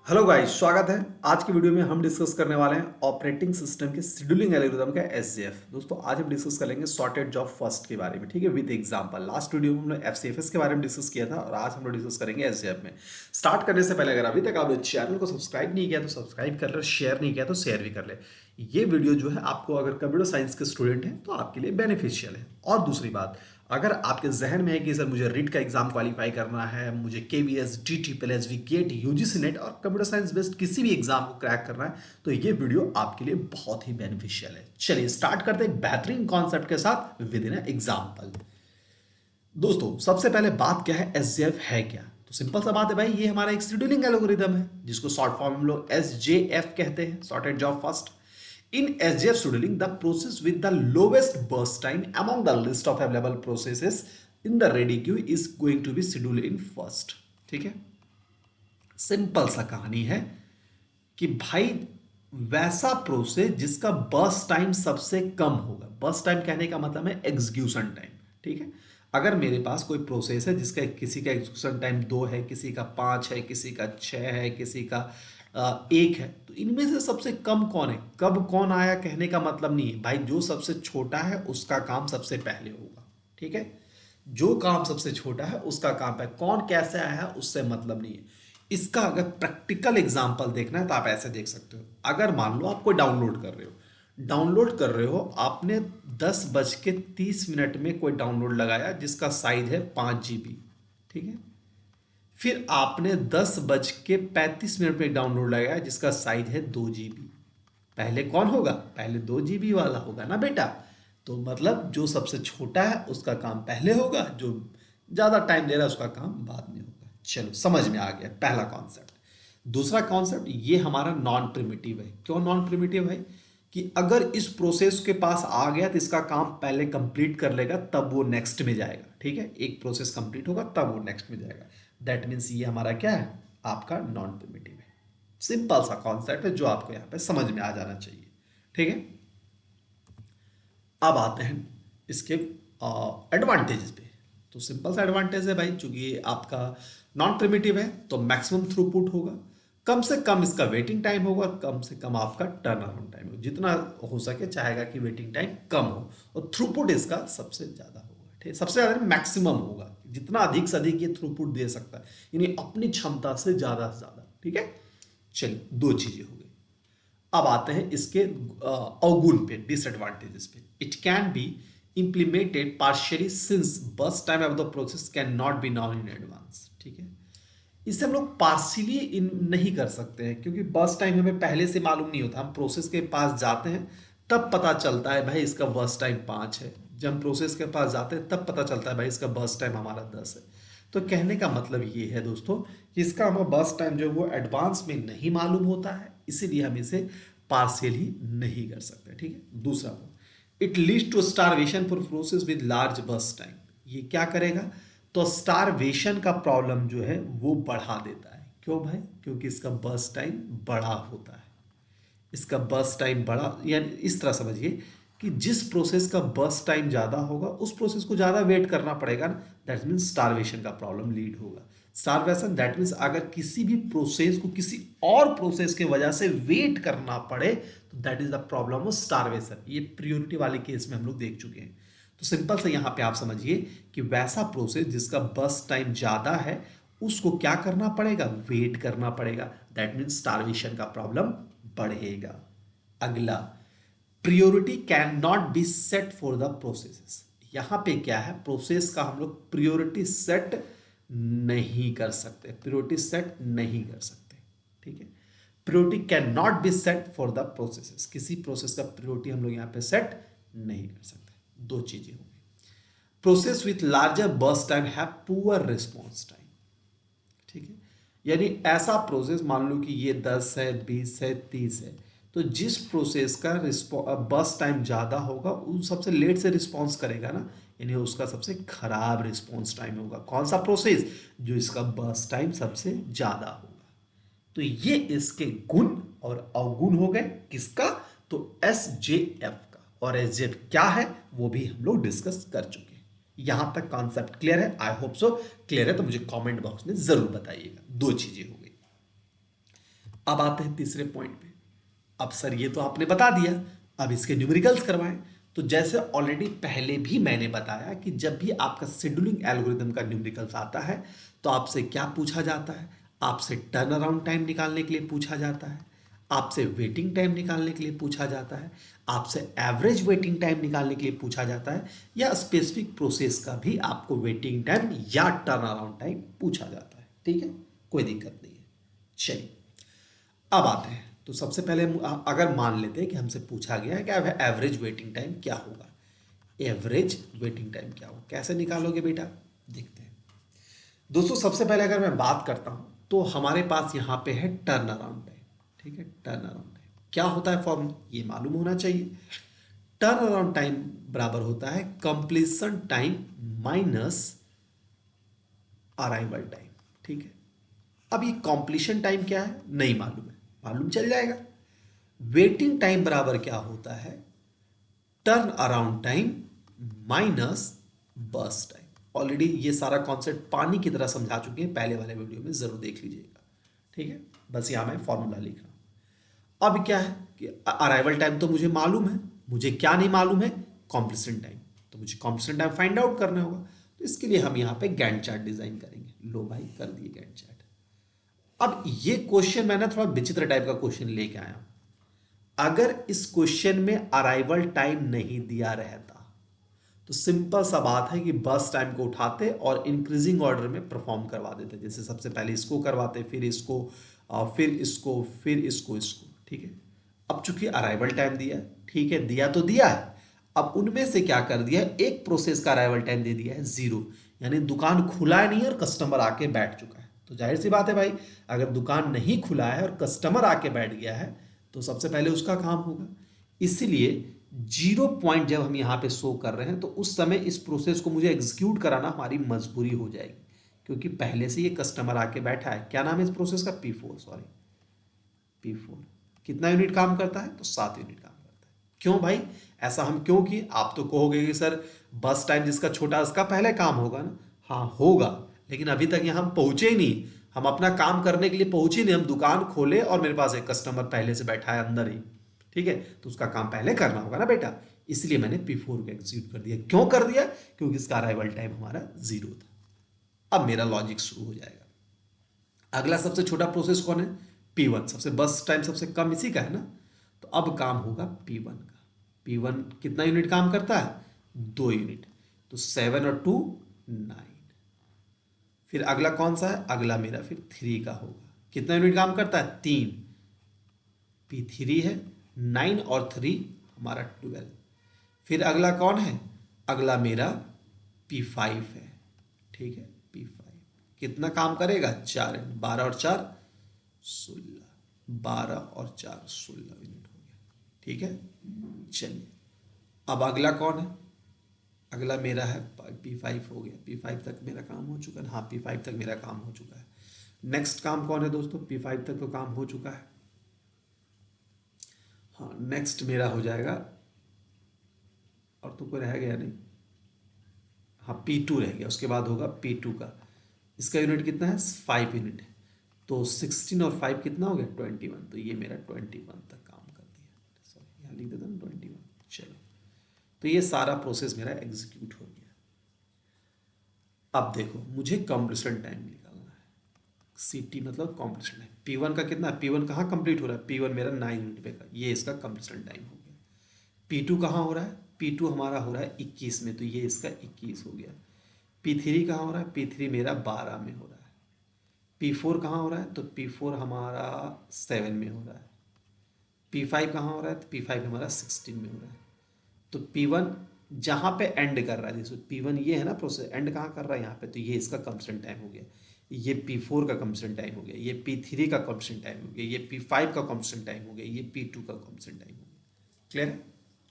Hello guys, स्वागत है। आज की वीडियो में हम डिस्कस करने वाले हैं ऑपरेटिंग सिस्टम के शेड्यूलिंग एल्गोरिथम का एसजेएफ। दोस्तों, आज हम डिस्कस करेंगे सॉर्टेड जॉब फर्स्ट के बारे में, ठीक है, विद एग्जांपल। लास्ट वीडियो में हमने एफसीएफएस के बारे में डिस्कस किया था और आज हम लोग डिस्कस करेंगे एसजेएफ में। स्टार्ट करने से पहले अगर अभी तक आपने चैनल को सब्सक्राइब नहीं किया तो सब्सक्राइब कर ले, शेयर नहीं किया तो शेयर भी कर ले। ये वीडियो जो है आपको अगर कंप्यूटर साइंस के स्टूडेंट हैं तो आपके लिए बेनिफिशियल है। और दूसरी बात, अगर आपके जहन में है कि सर मुझे रीट का एग्जाम क्वालिफाई करना है, मुझे केवीएस, जीटीपीएलएस, गेट, यूजीसी नेट और कंप्यूटर साइंस बेस्ड किसी भी एग्जाम को क्रैक करना है तो ये वीडियो आपके लिए बहुत ही बेनिफिशियल है। चलिए स्टार्ट करते हैं एक बेहतरीन कॉन्सेप्ट के साथ विद इन एग्जाम्पल। दोस्तों, सबसे पहले बात क्या है, एसजेएफ है क्या? तो सिंपल सा बात है भाई, ये हमारा एक शेड्यूलिंग एल्गोरिथम है जिसको शॉर्ट फॉर्म में हम लोग एसजेएफ कहते हैं, sorted job first. In SJF scheduling, the process with the lowest burst time among the list of available processes in the ready queue is going to be scheduled in first. ठीक है, simple सा कहानी है कि भाई वैसा process जिसका burst time सबसे कम होगा। बर्स्ट टाइम कहने का मतलब है एग्जीक्यूशन टाइम। ठीक है, अगर मेरे पास कोई प्रोसेस है जिसका किसी का एग्जीक्यूशन टाइम 2 है, किसी का 5 है, किसी का 6 है, किसी का 1 है, तो इनमें से सबसे कम कौन है? कब कौन आया कहने का मतलब नहीं है भाई, जो सबसे छोटा है उसका काम सबसे पहले होगा। ठीक है, जो काम सबसे छोटा है उसका काम है, कौन कैसे आया है उससे मतलब नहीं है। इसका अगर प्रैक्टिकल एग्जांपल देखना है तो आप ऐसे देख सकते हो। अगर मान लो आप कोई डाउनलोड कर रहे हो, आपने 10:30 में कोई डाउनलोड लगाया जिसका साइज है 5 GB। ठीक है, फिर आपने 10:35 में डाउनलोड लगाया जिसका साइज है 2 GB। पहले कौन होगा? पहले 2 GB वाला होगा ना बेटा। तो मतलब जो सबसे छोटा है उसका काम पहले होगा, जो ज्यादा टाइम दे रहा है उसका काम बाद में होगा। चलो समझ में आ गया पहला कॉन्सेप्ट। दूसरा कॉन्सेप्ट, ये हमारा नॉन प्रिमिटिव है। क्यों नॉन प्रिमिटिव है? कि अगर इस प्रोसेस के पास आ गया तो इसका काम पहले कंप्लीट कर लेगा तब वो नेक्स्ट में जाएगा। ठीक है, एक प्रोसेस कंप्लीट होगा तब वो नेक्स्ट में जाएगा। दैट मीन्स ये हमारा क्या है? आपका नॉन प्रिमिटिव है। सिंपल सा कॉन्सेप्ट है जो आपको यहां पे समझ में आ जाना चाहिए। ठीक है, अब आते हैं इसके एडवांटेजेस पे। तो सिंपल सा एडवांटेज है भाई, चूंकि ये आपका नॉन प्रिमिटिव है तो मैक्सिमम थ्रूपुट होगा, कम से कम इसका वेटिंग टाइम होगा, कम से कम आपका टर्न अराउंड टाइम होगा। जितना हो सके चाहेगा कि वेटिंग टाइम कम हो, और थ्रूपुट इसका सबसे ज्यादा होगा। ठीक है, सबसे ज्यादा मैक्सिमम होगा, जितना अधिक से अधिक ये थ्रूपुट दे सकता है, यानी अपनी क्षमता से ज्यादा। ठीक है, चलिए दो चीजें हो गई। अब आते हैं इसके अवगुण पे, डिसएडवांटेजेस पे। It can be implemented partially since bus time of the process can not be known in advance. ठीक है, इसे हम लोग पार्शियली इन नहीं कर सकते हैं क्योंकि बस टाइम हमें पहले से मालूम नहीं होता। हम प्रोसेस के पास जाते हैं तब पता चलता है भाई इसका बस टाइम 5 है। जब हम प्रोसेस के पास जाते हैं तब पता चलता है भाई इसका बस टाइम हमारा 10 है। तो कहने का मतलब ये है दोस्तों कि इसका हमें बस टाइम जो है वो एडवांस में नहीं मालूम होता है, इसीलिए हम इसे पार्शियली नहीं कर सकते। ठीक है, दूसरा point, it leads to starvation for process with large burst time. ये क्या करेगा? तो स्टारवेशन का प्रॉब्लम जो है वो बढ़ा देता है। क्यों भाई? क्योंकि इसका बस टाइम बड़ा होता है। इसका बस टाइम बड़ा, यानी इस तरह समझिए कि जिस प्रोसेस का बस टाइम ज्यादा होगा उस प्रोसेस को ज्यादा वेट करना पड़ेगा ना। दैट मीन्स स्टारवेशन का प्रॉब्लम लीड होगा। स्टारवेशन दैट मीन्स अगर किसी भी प्रोसेस को किसी और प्रोसेस की वजह से वेट करना पड़े तो that is the problem of starvation. ये प्रियोरिटी वाले केस में हम लोग देख चुके हैं। तो सिंपल से यहां पे आप समझिए कि वैसा प्रोसेस जिसका बस टाइम ज्यादा है उसको क्या करना पड़ेगा? वेट करना पड़ेगा। दैट मीन्स स्टारवेशन का प्रॉब्लम बढ़ेगा। अगला, priority can not B set for the processes. यहां पे क्या है? प्रोसेस का हम लोग प्रियोरिटी सेट नहीं कर सकते, प्रियोरिटी सेट नहीं कर सकते। ठीक है, priority can not B set for the processes. किसी प्रोसेस का प्रियोरिटी हम लोग यहां पे सेट नहीं कर सकते। दो चीजें होंगी। Process with larger burst time have poor response time. ठीक है, यानी ऐसा प्रोसेस, मान लो कि ये 10 है, 20 है, 30 है, तो जिस प्रोसेस का बस टाइम ज़्यादा होगा वो सबसे लेट से रिस्पॉन्स करेगा ना, यानी उसका सबसे खराब रिस्पॉन्स टाइम होगा। कौन सा प्रोसेस? जो इसका बस टाइम सबसे ज़्यादा होगा। तो ये इसके गुण और अवगुण हो गए। किसका? तो एस जे एफ का। और एस जे एफ क्या है वो भी हम लोग डिस्कस कर चुके हैं। यहां तक कॉन्सेप्ट क्लियर है? आई होप सो क्लियर है। तो मुझे कमेंट बॉक्स में जरूर बताइएगा। दो चीजें हो गई। अब आते हैं तीसरे पॉइंट पे। अब सर ये तो आपने बता दिया, अब इसके न्यूमेरिकल्स करवाएं। तो जैसे ऑलरेडी पहले भी मैंने बताया कि जब भी आपका शेड्यूलिंग एल्गोरिदम का न्यूमेरिकल्स आता है तो आपसे क्या पूछा जाता है, आपसे टर्न अराउंड टाइम निकालने के लिए पूछा जाता है, आपसे वेटिंग टाइम निकालने के लिए पूछा जाता है, आपसे एवरेज वेटिंग टाइम निकालने के लिए पूछा जाता है, या स्पेसिफिक प्रोसेस का भी आपको वेटिंग टाइम या टर्न अराउंड टाइम पूछा जाता है। ठीक है, कोई दिक्कत नहीं है। चलिए अब आते हैं। तो सबसे पहले अगर मान लेते हैं कि हमसे पूछा गया है कि एवरेज वेटिंग टाइम क्या होगा, एवरेज वेटिंग टाइम क्या होगा, कैसे निकालोगे बेटा, देखते हैं। दोस्तों सबसे पहले अगर मैं बात करता हूं तो हमारे पास यहां पे है टर्न अराउंड टाइम। ठीक है, टर्न अराउंड टाइम क्या होता है, फॉर्मूला ये मालूम होना चाहिए। टर्न अराउंड टाइम बराबर होता है completion time minus arrival time. ठीक है, अब ये कंप्लीशन टाइम क्या है नहीं मालूम है, मालूम चल जाएगा। वेटिंग टाइम बराबर क्या होता है, turn around time minus burst time. Already ये सारा कॉन्सेप्ट पानी की तरह समझा चुके हैं, पहले वाले वीडियो में जरूर देख लीजिएगा। ठीक है, बस यहां मैं फॉर्मूला लिख रहा हूं। अब क्या है कि अराइवल टाइम तो मुझे मालूम है, मुझे क्या नहीं मालूम है, कॉम्प्लीशन टाइम। तो मुझे कॉम्प्लीशन टाइम फाइंड आउट करना होगा, तो इसके लिए हम यहां पे गैंट चार्ट डिजाइन करेंगे। लो भाई कर दिए गैंट चार्ट। अब ये क्वेश्चन मैंने थोड़ा विचित्र टाइप का क्वेश्चन लेके आया हूं। अगर इस क्वेश्चन में अराइवल टाइम नहीं दिया रहता तो सिंपल सा बात है कि बस टाइम को उठाते और इंक्रीजिंग ऑर्डर में परफॉर्म करवा देते। जैसे सबसे पहले इसको करवाते, फिर इसको, फिर इसको, फिर इसको। ठीक है, अब चूंकि अराइवल टाइम दिया, ठीक है, दिया तो दिया है, अब उनमें से क्या कर दिया, एक प्रोसेस का अराइवल टाइम दे दिया है 0, यानी दुकान खुला नहीं है और कस्टमर आके बैठ चुका है। तो जाहिर सी बात है भाई, अगर दुकान नहीं खुला है और कस्टमर आके बैठ गया है तो सबसे पहले उसका काम होगा। इसलिए 0 पॉइंट जब हम यहां पे शो कर रहे हैं तो उस समय इस प्रोसेस को मुझे एग्जीक्यूट कराना हमारी मजबूरी हो जाएगी, क्योंकि पहले से ये कस्टमर आके बैठा है। क्या नाम है इस प्रोसेस का, P4, सॉरी P4। कितना यूनिट काम करता है, तो 7 यूनिट काम करता है। क्यों भाई, ऐसा हम क्यों किए, आप तो कहोगे कि सर बस टाइम जिसका छोटा उसका पहले काम होगा ना। हाँ होगा, लेकिन अभी तक यहाँ हम पहुंचे ही नहीं, हम अपना काम करने के लिए पहुंचे नहीं। हम दुकान खोले और मेरे पास एक कस्टमर पहले से बैठा है अंदर ही, ठीक है, तो उसका काम पहले करना होगा ना बेटा। इसलिए मैंने P4 को एग्जीक्यूट कर दिया। क्यों कर दिया, क्योंकि इसका अराइवल टाइम हमारा 0 था। अब मेरा लॉजिक शुरू हो जाएगा। अगला सबसे छोटा प्रोसेस कौन है, P1। सबसे बस टाइम सबसे कम इसी का है ना, तो अब काम होगा P1 का। P1 कितना यूनिट काम करता है, 2 यूनिट, तो 7 और 2 9। फिर अगला कौन सा है, अगला मेरा फिर 3 का होगा। कितना यूनिट काम करता है, 3, P3 है, 9 और 3 हमारा 12। फिर अगला कौन है, अगला मेरा P5 है। ठीक है, P5 कितना काम करेगा, 4, 12 और 4 16, 12 और 4 16 यूनिट हो गया। ठीक है, चलिए अब अगला कौन है, अगला मेरा है P5 हो गया। P5 तक मेरा काम हो चुका है, हाँ P5 तक मेरा काम हो चुका है। नेक्स्ट काम कौन है दोस्तों, P5 तक तो काम हो चुका है। हाँ नेक्स्ट मेरा हो जाएगा, और तो कोई रह गया नहीं, हाँ P2 रह गया, उसके बाद होगा P2 का। इसका यूनिट कितना है, 5 यूनिट है, तो 16 और 5 कितना हो गया, 21। तो ये मेरा 21 तक काम कर दिया। सॉरी यहाँ लिख देता ना 21। चलो, तो ये सारा प्रोसेस मेरा एग्जीक्यूट हो गया। अब देखो मुझे कंप्लीशन टाइम निकालना है, CT मतलब कंप्लीशन टाइम। P1 का कितना है, P1 कहाँ कंप्लीट हो रहा है, P1 मेरा 9 यूनिट पे का, ये इसका कंप्लीशन टाइम हो गया। P2 कहाँ हो रहा है, P2 हमारा हो रहा है 21 में, तो ये इसका 21 हो गया। P3 कहाँ हो रहा है, P3 मेरा 12 में हो रहा है। P4 कहाँ हो रहा है, तो P4 हमारा 7 में हो रहा है। P5 कहाँ हो रहा है, तो P5 हमारा 16 में हो रहा है। तो P1 जहाँ पे एंड कर रहा है, जैसे P1 ये है ना प्रोसेस, एंड कहाँ कर रहा है यहाँ पे, तो ये इसका कंप्लीशन टाइम हो गया। ये P4 का कंप्लीशन टाइम हो गया, ये P3 का कंप्लीशन टाइम हो गया, ये P5 का कंप्लीशन टाइम हो गया, ये P2 का कंप्लीशन टाइम हो गया। क्लियर है,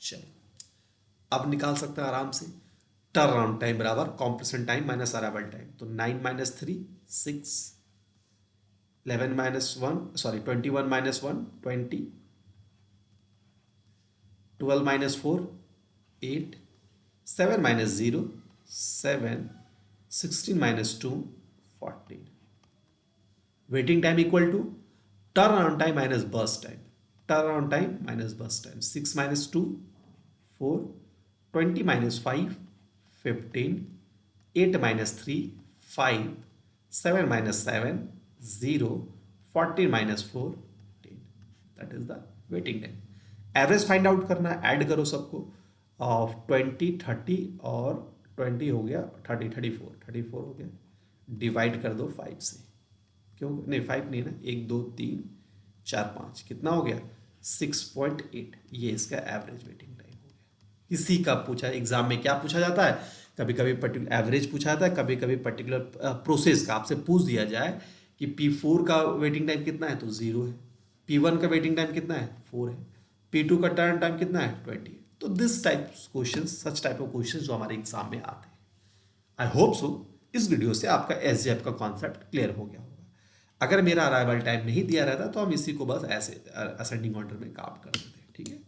चलो अब निकाल सकते हैं आराम से। टर्न अराउंड टाइम बराबर completion time minus arrival time, तो 9 minus 3 6, 11 minus 1 sorry 21 minus 1 20, 12 minus 4 8, 7 minus 0 7, 16 minus 2 14। Waiting time equal to turn around time minus burst time, turn around time minus burst time, 6 minus 2 4, 20 minus 5 15, 8 minus 3 5, 7 minus 7 0, 14 minus 4 10, that is the waiting time. Average find out करना है, add करो सबको, of 20 30 और 20 हो गया 30 34 हो गया, divide कर दो 5 से, क्यों नहीं 5 नहीं ना, 1 2 3 4 5 कितना हो गया 6.8, ये इसका एवरेज वेटिंग टाइम हो गया। किसी का पूछा एग्जाम में क्या पूछा जाता है, कभी कभी पर्टिकुलर एवरेज पूछा जाता है, कभी कभी पर्टिकुलर प्रोसेस का आपसे पूछ दिया जाए कि P4 का वेटिंग टाइम कितना है तो 0 है, P1 का वेटिंग टाइम कितना है 4 है, P2 का टर्न टाइम कितना है 20 है। तो this type question, such type of question जो हमारे एग्जाम में आते हैं। आई होप सो इस वीडियो से आपका एसजेएफ का कॉन्सेप्ट क्लियर हो गया होगा। अगर मेरा अराइवल टाइम नहीं दिया रहता तो हम इसी को बस ऐसे असेंडिंग ऑर्डर में काम कर देते हैं, ठीक है।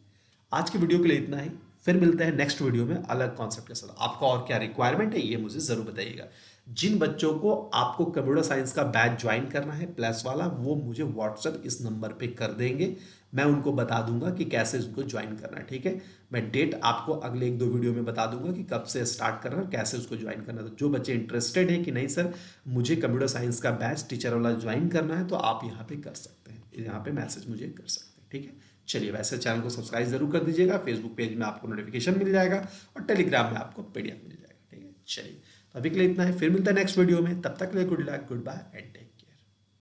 आज की वीडियो के लिए इतना ही, फिर मिलते हैं नेक्स्ट वीडियो में अलग कॉन्सेप्ट के साथ। आपका और क्या रिक्वायरमेंट है ये मुझे जरूर बताइएगा। जिन बच्चों को आपको कंप्यूटर साइंस का बैच ज्वाइन करना है प्लस वाला, वो मुझे व्हाट्सएप इस नंबर पे कर देंगे, मैं उनको बता दूंगा कि कैसे उसको ज्वाइन करना है, ठीक है। मैं डेट आपको अगले 1-2 वीडियो में बता दूंगा कि कब से स्टार्ट करना है, कैसे उसको ज्वाइन करना है। तो जो बच्चे इंटरेस्टेड है कि नहीं सर मुझे कंप्यूटर साइंस का बैच टीचर वाला ज्वाइन करना है, तो आप यहाँ पे कर सकते हैं, यहाँ पे मैसेज मुझे कर सकते हैं, ठीक है। चलिए, वैसे चैनल को सब्सक्राइब जरूर कर दीजिएगा, फेसबुक पेज में आपको नोटिफिकेशन मिल जाएगा और टेलीग्राम में आपको पीडीएफ मिल जाएगा, ठीक है। चलिए, तो अभी के लिए इतना है, फिर मिलता है नेक्स्ट वीडियो में, तब तक के लिए good luck, goodbye and take.